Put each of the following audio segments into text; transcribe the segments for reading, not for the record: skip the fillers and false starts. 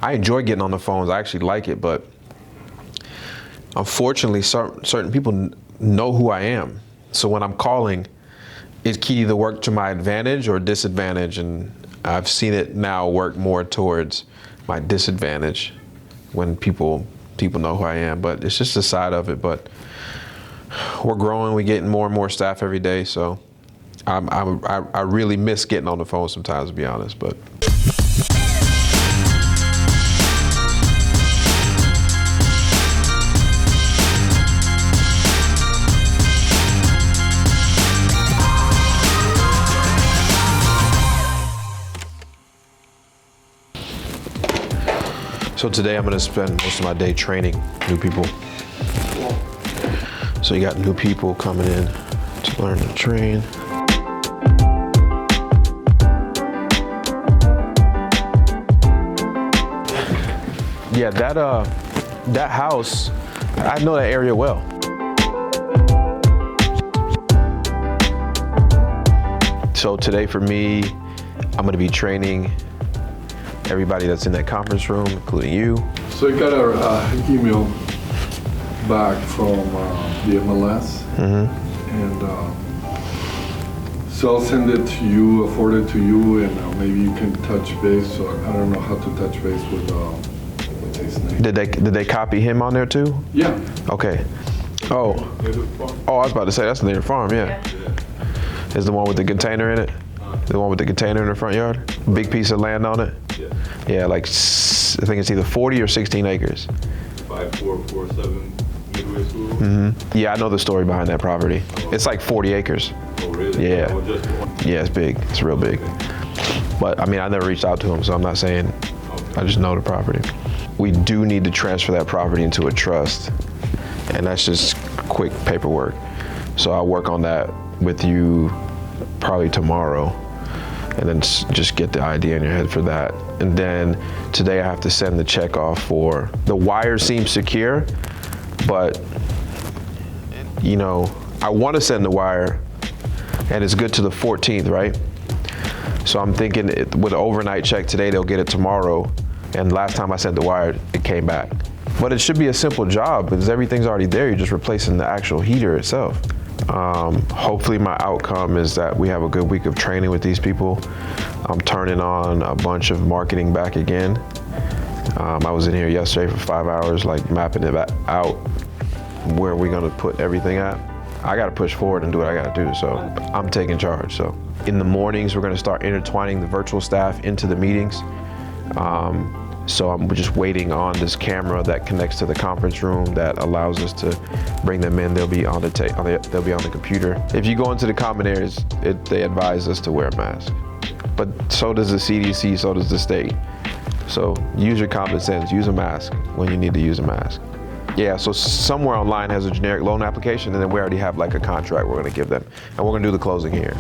I enjoy getting on the phones. I actually like it, but unfortunately, certain people know who I am. So when I'm calling, it can either work to my advantage or disadvantage, and I've seen it now work more towards my disadvantage when people know who I am. But it's just a side of it. But we're growing. We're getting more and more staff every day. So I really miss getting on the phone sometimes, to be honest. But so today I'm going to spend most of my day training new people. So you got new people coming in to learn to train. Yeah, that house, I know that area well. So today for me, I'm going to be training everybody that's in that conference room, including you. So I got an email back from the MLS, and so I'll send it to you, forward it to you, and maybe you can touch base. So I don't know how to touch base with what's his name. Did they copy him on there too? Yeah. Okay. Oh, I was about to say that's the Native Farm. Yeah. Is the one with the container in it? The one with the container in the front yard? Big piece of land on it? Yeah, like I think it's either 40 or 16 acres. 5447 Midway School. Yeah, I know the story behind that property. It's like 40 acres. Oh, really? Yeah. Oh, just one. Yeah, it's big. It's real big. But I mean, I never reached out to him, so I'm not saying. I just know the property. We do need to transfer that property into a trust, and that's just quick paperwork. So I'll work on that with you probably tomorrow, and then just get the idea in your head for that. And then today I have to send the check off for, the wire seems secure, but you know, I want to send the wire and it's good to the 14th, right? So I'm thinking with an overnight check today, they'll get it tomorrow. And last time I sent the wire, it came back. But it should be a simple job because everything's already there. You're just replacing the actual heater itself. Hopefully my outcome is that we have a good week of training with these people. I'm turning on a bunch of marketing back again. I was in here yesterday for 5 hours, like mapping it out, where we're gonna put everything at. I gotta push forward and do what I gotta do, so I'm taking charge. So in the mornings, we're gonna start intertwining the virtual staff into the meetings. So I'm just waiting on this camera that connects to the conference room that allows us to bring them in. They'll be on they'll be on the computer. If you go into the common areas, they advise us to wear a mask. But so does the CDC, so does the state. So use your common sense, use a mask when you need to use a mask. Yeah, so somewhere online has a generic loan application, and then we already have like a contract we're gonna give them. And we're gonna do the closing here.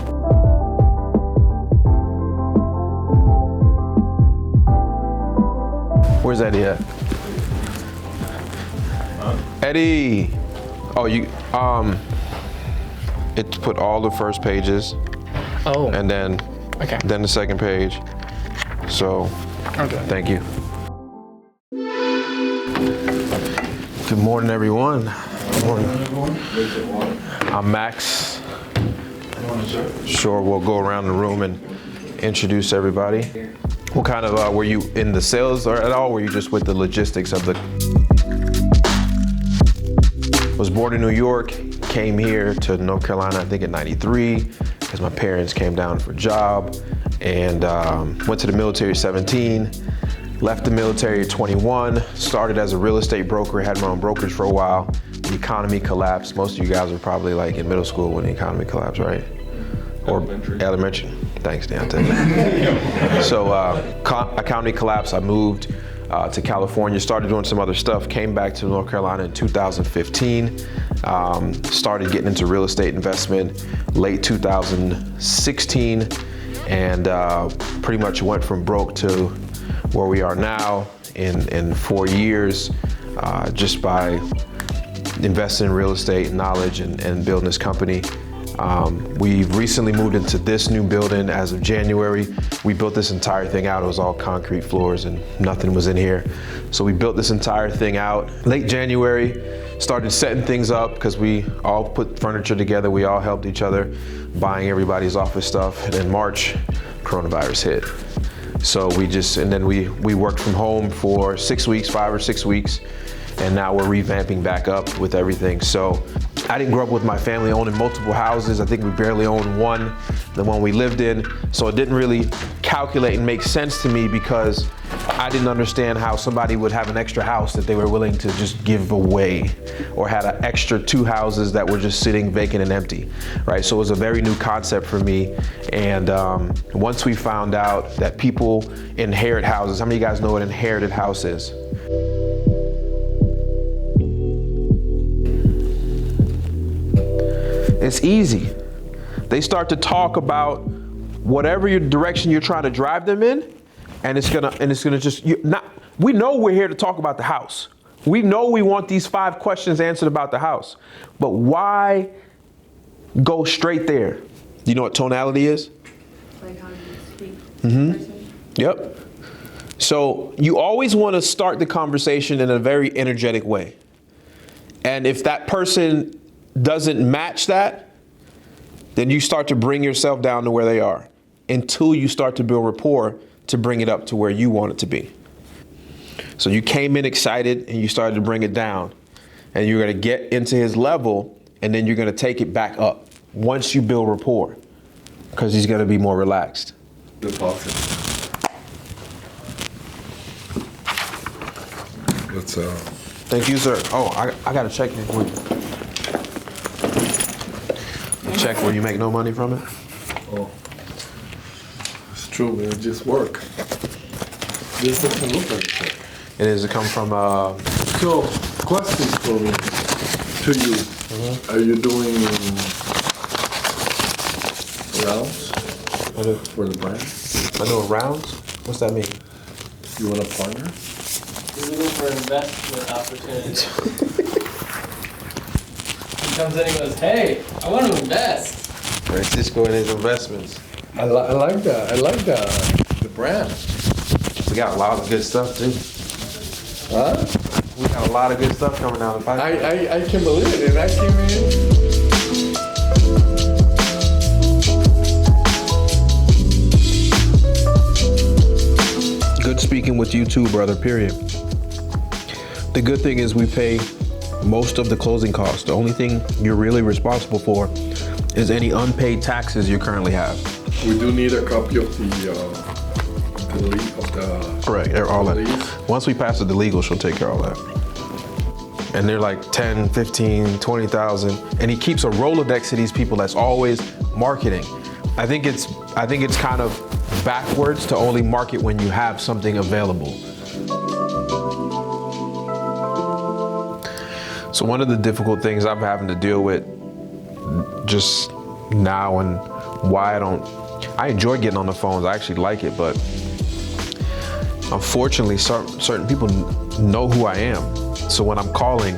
Where's Eddie at? Eddie! Oh, it's put all the first pages. Oh. And then the second page. So, Okay. Thank you. Good morning, everyone. Good morning. I'm Max. Sure, we'll go around the room and introduce everybody. What kind of, were you in the sales or at all? Were you just with the logistics of the? Was born in New York, came here to North Carolina, I think in '93, because my parents came down for a job, and went to the military at 17, left the military at 21, started as a real estate broker, had my own brokerage for a while. The economy collapsed. Most of you guys were probably like in middle school when the economy collapsed, right? Or elementary. Thanks, Deontay. So economy collapsed. I moved to California, started doing some other stuff, came back to North Carolina in 2015, started getting into real estate investment late 2016, and pretty much went from broke to where we are now in 4 years, just by investing in real estate knowledge and building this company. We've recently moved into this new building as of January. We built this entire thing out. It was all concrete floors and nothing was in here. So we built this entire thing out late January, started setting things up because we all put furniture together. We all helped each other, buying everybody's office stuff. And in March, coronavirus hit. So we worked from home for 6 weeks, 5 or 6 weeks. And now we're revamping back up with everything. So I didn't grow up with my family owning multiple houses. I think we barely owned one, the one we lived in. So it didn't really calculate and make sense to me because I didn't understand how somebody would have an extra house that they were willing to just give away, or had an extra 2 houses that were just sitting vacant and empty, right? So it was a very new concept for me. And once we found out that people inherit houses, how many of you guys know what an inherited house is? It's easy. They start to talk about whatever your direction you're trying to drive them in, and it's gonna just, we know we're here to talk about the house. We know we want these 5 questions answered about the house, but why go straight there? Do you know what tonality is? Like how you speak to the person? Yep. So you always want to start the conversation in a very energetic way. And if that person doesn't match that, then you start to bring yourself down to where they are until you start to build rapport to bring it up to where you want it to be. So you came in excited and you started to bring it down, and you're going to get into his level, and then you're going to take it back up once you build rapport, because he's going to be more relaxed. Good talking. Let's Thank you, sir. Oh, I got to check in for you. Check where you make no money from it? oh, it's true, man. It just work. This doesn't look like a check. It is. It come from, So, questions for me, to you. Are you doing rounds I do. for the brand? I know rounds? What's that mean? You want a partner? He's looking for investment opportunities. He comes in and goes, hey, I want to invest. Francisco and his investments. I like that. I like the brand. We got a lot of good stuff too. Huh? We got a lot of good stuff coming down the pipeline. I can believe it. And I came in. Good speaking with you too, brother, period. The good thing is we pay most of the closing costs. The only thing you're really responsible for is any unpaid taxes you currently have. We do need a copy of the Correct, all that. lease. Once we pass it to legal, she'll take care of all that. And they're like 10, 15, 20,000. And he keeps a Rolodex of these people that's always marketing. I think it's kind of backwards to only market when you have something available. So one of the difficult things I'm having to deal with just now, and why I enjoy getting on the phones, I actually like it, but unfortunately certain people know who I am. So when I'm calling,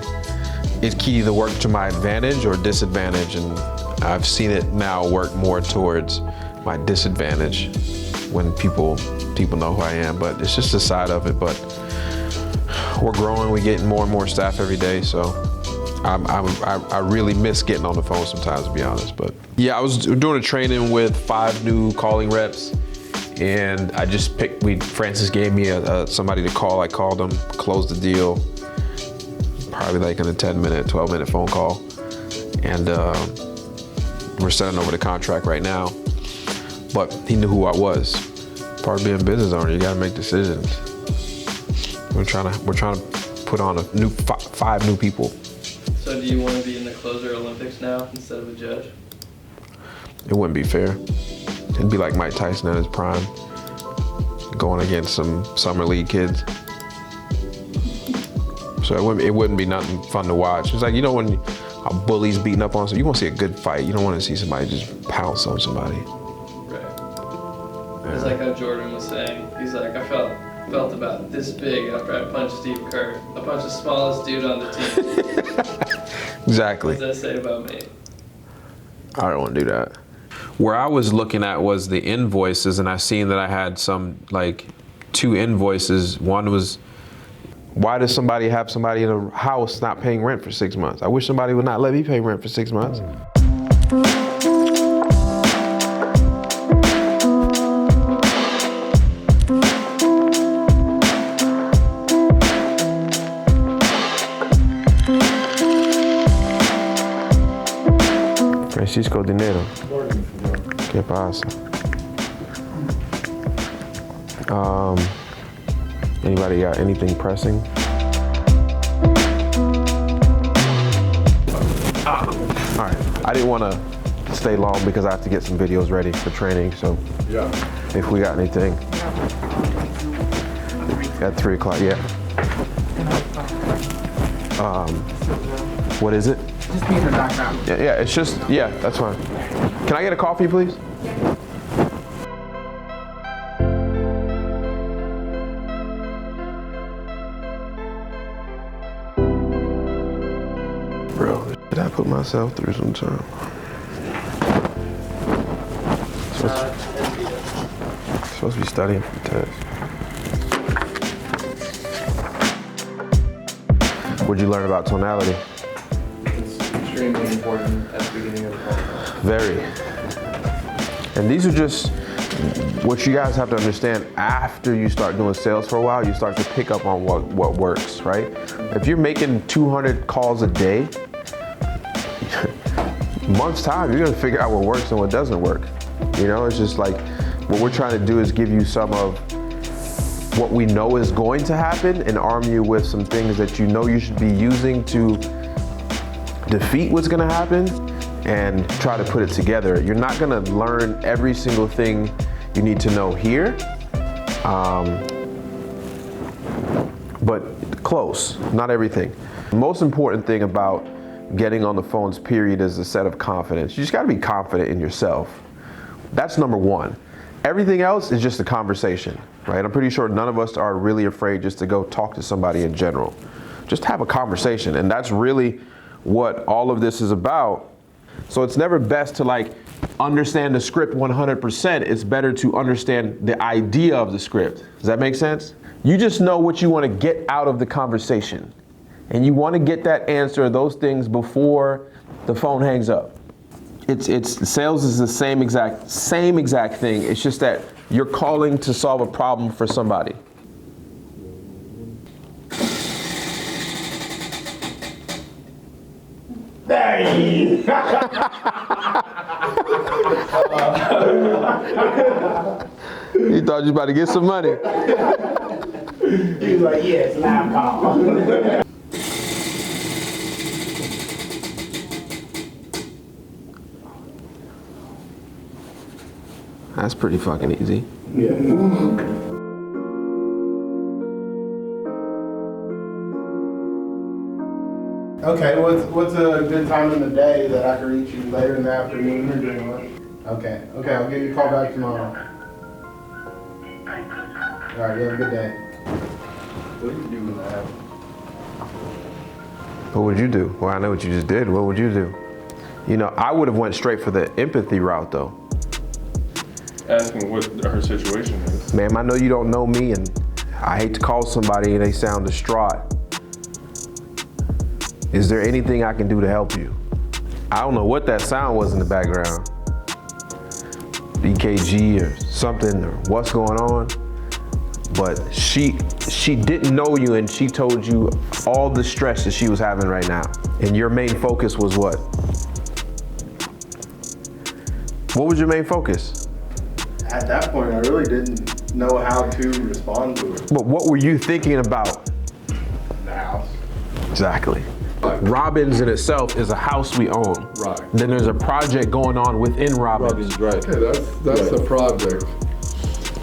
it can either work to my advantage or disadvantage, and I've seen it now work more towards my disadvantage when people know who I am, but it's just a side of it. But we're growing, we're getting more and more staff every day, so I really miss getting on the phone sometimes, to be honest. But yeah, I was doing a training with 5 new calling reps, and I just Francis gave me somebody to call. I called them, closed the deal, probably like in a 10-minute, 12-minute phone call, and we're sending over the contract right now. But he knew who I was. Part of being a business owner, you gotta make decisions. We're trying to put on 5 new people. So do you want to be in the closer Olympics now instead of a judge? It wouldn't be fair. It'd be like Mike Tyson at his prime, going against some summer league kids. So it wouldn't be nothing fun to watch. It's like, you know, when a bully's beating up on somebody, you want to see a good fight. You don't want to see somebody just pounce on somebody. Right. It's like how Jordan was saying. He's like, I felt about this big after I punched Steve Kerr. I punched the smallest dude on the team. Exactly. What does that say about me? I don't want to do that. Where I was looking at was the invoices, and I seen that I had some, like, 2 invoices. One was, why does somebody have somebody in a house not paying rent for 6 months? I wish somebody would not let me pay rent for 6 months. Francisco Dinero. ¿Qué pasa? Anybody got anything pressing? All right, I didn't want to stay long because I have to get some videos ready for training, so Yeah. if we got anything. At 3 o'clock, yeah. What is it? Just be in the background. Yeah, it's just, yeah, that's fine. Can I get a coffee, please? Bro, did I put myself through some time? Supposed to be studying for the test. What'd you learn about tonality? It's extremely important at the beginning of the process. Very. And these are just what you guys have to understand. After you start doing sales for a while, you start to pick up on what works, right? If you're making 200 calls a day, month's time, you're gonna figure out what works and what doesn't work. You know, it's just like, what we're trying to do is give you some of what we know is going to happen and arm you with some things that you know you should be using to defeat what's gonna happen and try to put it together. You're not gonna learn every single thing you need to know here, but close, not everything. The most important thing about getting on the phones, period, is a set of confidence. You just gotta be confident in yourself. That's number one. Everything else is just a conversation, right? I'm pretty sure none of us are really afraid just to go talk to somebody in general. Just have a conversation, and that's really what all of this is about. So it's never best to like understand the script 100%. It's better to understand the idea of the script. Does that make sense? You just know what you want to get out of the conversation, and you want to get that answer, those things, before the phone hangs up. It's sales is the same exact thing. It's just that you're calling to solve a problem for somebody. You thought you was about to get some money. He was like, yeah, it's live call. That's pretty fucking easy. Yeah. Okay, what's a good time in the day that I can reach you? Later in the afternoon or during lunch? Okay, I'll give you a call back tomorrow. All right, you have a good day. What do you do with that? What would you do? Well, I know what you just did. What would you do? You know, I would have went straight for the empathy route, though. Asking what her situation is. Ma'am, I know you don't know me, and I hate to call somebody and they sound distraught. Is there anything I can do to help you? I don't know what that sound was in the background. EKG or something, or what's going on. But she didn't know you, and she told you all the stress that she was having right now. And your main focus was what? What was your main focus? At that point, I really didn't know how to respond to it. But what were you thinking about? The house. Exactly. Robbins in itself is a house we own. Right. Then there's a project going on within Robbins. Right. Okay, that's the project.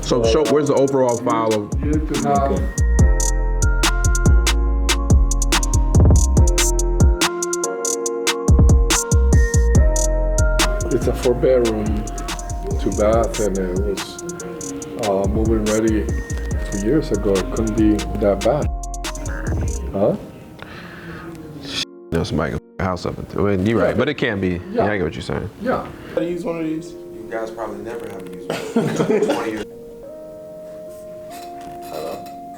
So where's the overall file of? You could have. It's a 4-bedroom, 2-bath, and it was move-in ready 2 years ago. It couldn't be that bad. Huh? No, somebody can house up. I mean, you're right, but it can be. Yeah, I get what you're saying. Yeah. How to use one of these? You guys probably never have used one. 20 years.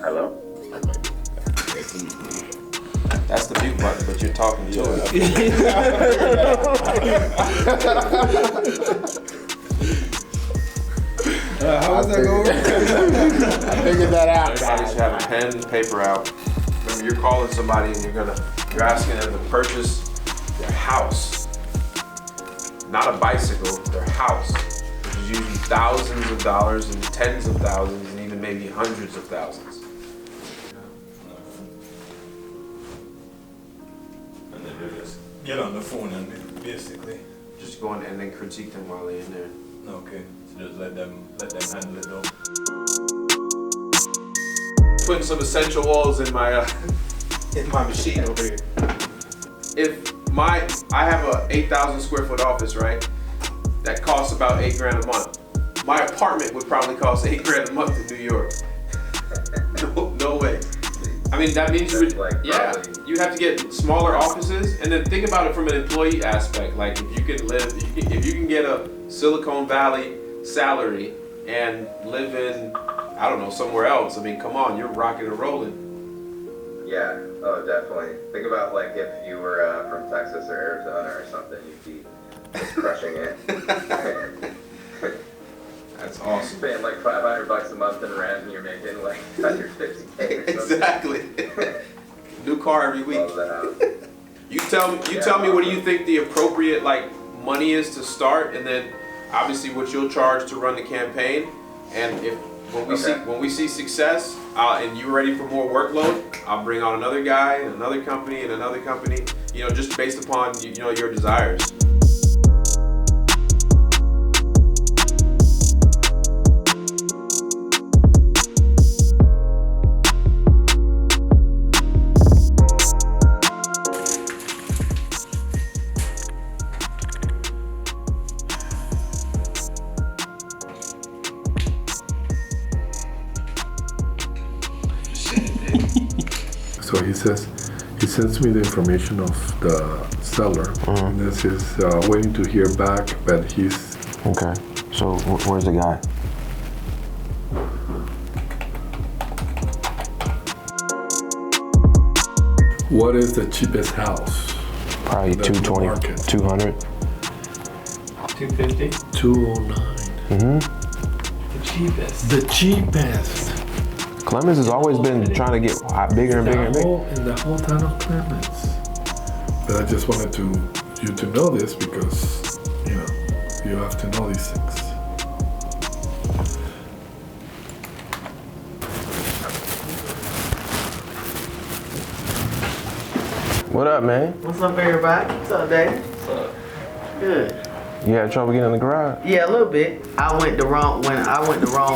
Hello? That's the mute button, but you're talking to it. How was that going? I figured that out. Everybody should have a pen and paper out. Remember, you're calling somebody and you're asking them to purchase their house. Not a bicycle, their house, which is usually thousands of dollars and tens of thousands and even maybe hundreds of thousands. And then they just get on the phone and basically. Just go in and then critique them while they're in there. Okay, so just let them handle it though. Putting some essential oils in my machine over here. If I have a 8,000 square foot office, right? That costs about $8,000 a month. My apartment would probably cost $8,000 a month in New York. No way. I mean, that means you would, you have to get smaller offices, and then think about it from an employee aspect. Like if you can get a Silicon Valley salary and live in, I don't know, somewhere else. I mean, come on, you're rocking and rolling. Yeah, oh, definitely. Think about like if you were from Texas or Arizona or something, you'd be just crushing it. That's awesome. Paying like $500 a month in rent and you're making like $150K or something. Exactly. New car every week. Love that. You tell me what do you think the appropriate like money is to start, and then obviously what you'll charge to run the campaign, and if when we see success and you're ready for more workload, I'll bring on another guy and another company and another company, you know, just based upon your desires. So he sends me the information of the seller. And this is waiting to hear back, but he's... Okay, so where's the guy? What is the cheapest house? Probably That's the 220, market. 200. 250. 209. The cheapest. The cheapest. Clemens has always been trying to get bigger and bigger and bigger. In the whole town of Clemens. But I just wanted you to know this because, you have to know these things. What up, man? What's up, everybody? What's up, Dave? What's up? Good. You had trouble getting in the garage? Yeah, a little bit. I went the wrong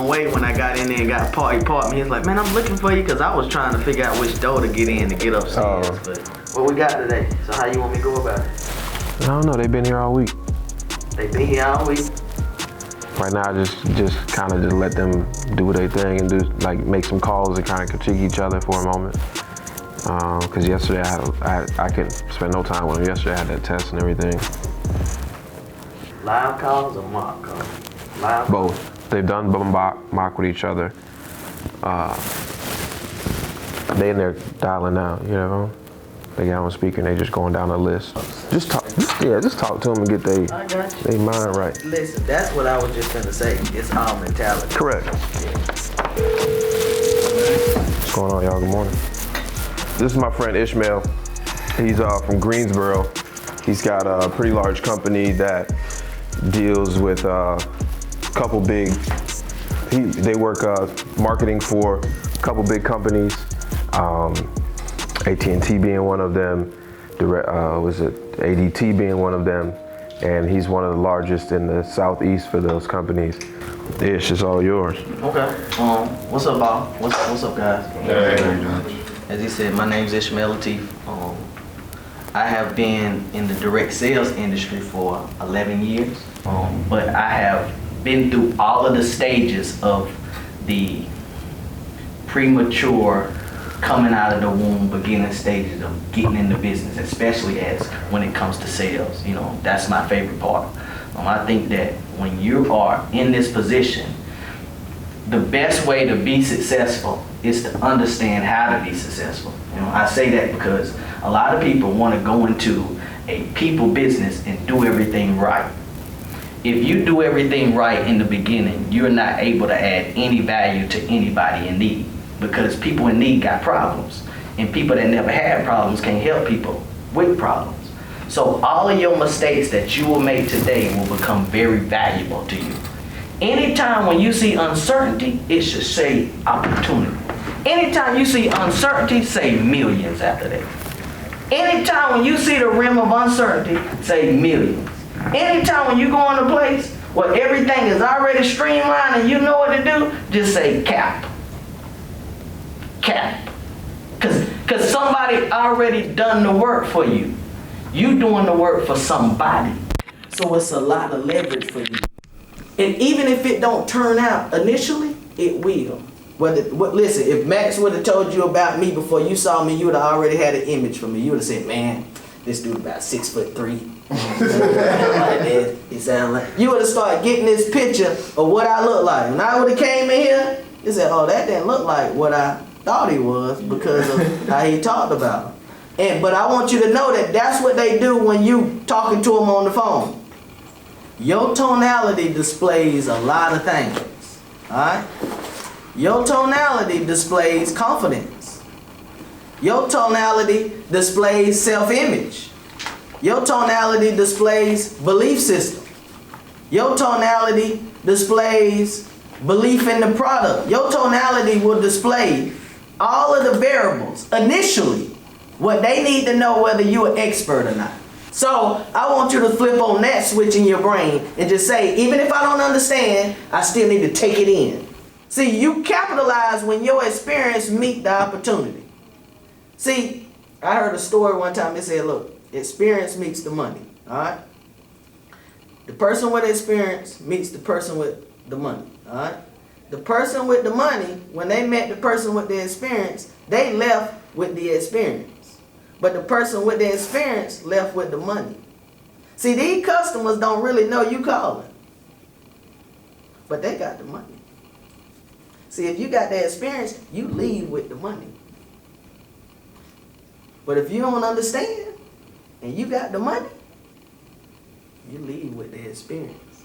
way when I got in there and got parked me. He was like, "Man, I'm looking for you," because I was trying to figure out which door to get in to get upstairs. Oh. But what we got today? So how you want me to go about it? I don't know. They've been here all week. They been here all week. Right now, just kind of just let them do their thing and do like make some calls and kind of critique each other for a moment. Because yesterday I couldn't spend no time with them. Yesterday I had that test and everything. Live calls or mock calls? Live. Both. They've done mock with each other. They in there dialing now, you know? They got on speaker and they just going down the list. Just talk to them and get I got you. they mind right. Listen, that's what I was just gonna say. It's all mentality. Correct. What's going on, y'all? Good morning. This is my friend Ishmael. He's from Greensboro. He's got a pretty large company that deals with a couple big, they work marketing for a couple big companies, AT&T being one of them, ADT being one of them, and he's one of the largest in the Southeast for those companies. Ish, it's all yours. Okay. What's up, Bob? What's up, guys? As he said, my name's Ishmael Latif. I have been in the direct sales industry for 11 years, but I have been through all of the stages of the premature coming out of the womb, beginning stages of getting into business, especially as when it comes to sales. You know, that's my favorite part. I think that when you are in this position, the best way to be successful is to understand how to be successful. You know, I say that because a lot of people want to go into a people business and do everything right. If you do everything right in the beginning, you're not able to add any value to anybody in need, because people in need got problems, and people that never had problems can't help people with problems. So all of your mistakes that you will make today will become very valuable to you. Anytime when you see uncertainty, it should say opportunity. Anytime you see uncertainty, say millions after that. Anytime when you see the rim of uncertainty, say millions. Anytime when you go in a place where everything is already streamlined and you know what to do, just say cap. Cap. Because somebody already done the work for you. You doing the work for somebody. So it's a lot of leverage for you. And even if it don't turn out initially, it will. Listen, if Max would have told you about me before you saw me, you would have already had an image for me. You would have said, man, this dude about 6'3". He sound like. You would have started getting this picture of what I look like. When I would have came in here, you said, oh, that didn't look like what I thought he was because of how he talked about him. But I want you to know that that's what they do when you talking to them on the phone. Your tonality displays a lot of things, all right? Your tonality displays confidence. Your tonality displays self-image. Your tonality displays belief system. Your tonality displays belief in the product. Your tonality will display all of the variables initially, what they need to know whether you're an expert or not. So I want you to flip on that switch in your brain and just say, even if I don't understand, I still need to take it in. See, you capitalize when your experience meet the opportunity. See, I heard a story one time. It said, look, experience meets the money, all right? The person with experience meets the person with the money, all right? The person with the money, when they met the person with the experience, they left with the experience. But the person with the experience left with the money. See, these customers don't really know you calling, but they got the money. See, if you got the experience, you leave with the money. But if you don't understand and you got the money, you leave with the experience.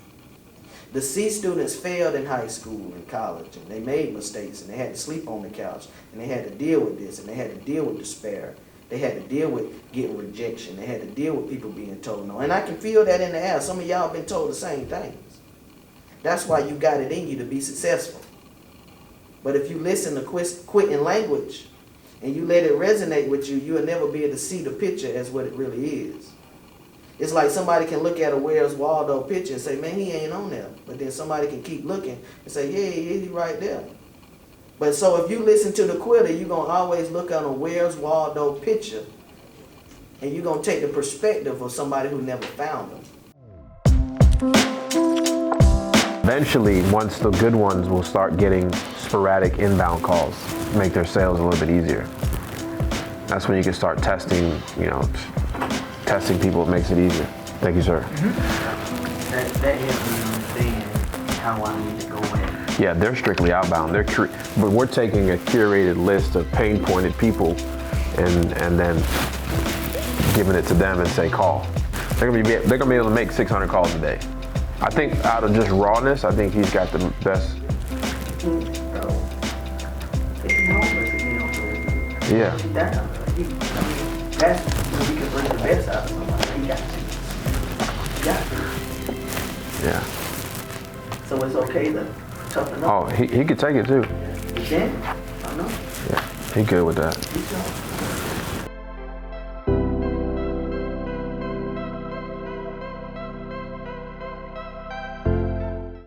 The C students failed in high school and college, and they made mistakes, and they had to sleep on the couch, and they had to deal with this, and they had to deal with despair. They had to deal with getting rejection. They had to deal with people being told no. And I can feel that in the air. Some of y'all been told the same things. That's why you got it in you to be successful. But if you listen to quitting language and you let it resonate with you, you'll never be able to see the picture as what it really is. It's like somebody can look at a Where's Waldo picture and say, man, he ain't on there. But then somebody can keep looking and say, yeah, he's right there. But so if you listen to the quitter, you're going to always look on a Where's Waldo picture, and you're going to take the perspective of somebody who never found them. Eventually, once the good ones will start getting sporadic inbound calls, make their sales a little bit easier. That's when you can start testing, testing people, it makes it easier. Thank you, sir. Mm-hmm. That helps me understand how I need to go in. Yeah, they're strictly outbound. But we're taking a curated list of pain-pointed people and then giving it to them and say call. They're gonna be able to make 600 calls a day. I think out of just rawness, I think he's got the best. Yeah. That's when we can bring the best out of somebody. He got to. Yeah. So it's okay to toughen up. Oh, he could take it too. You can? I know. Yeah, he good with that. You can.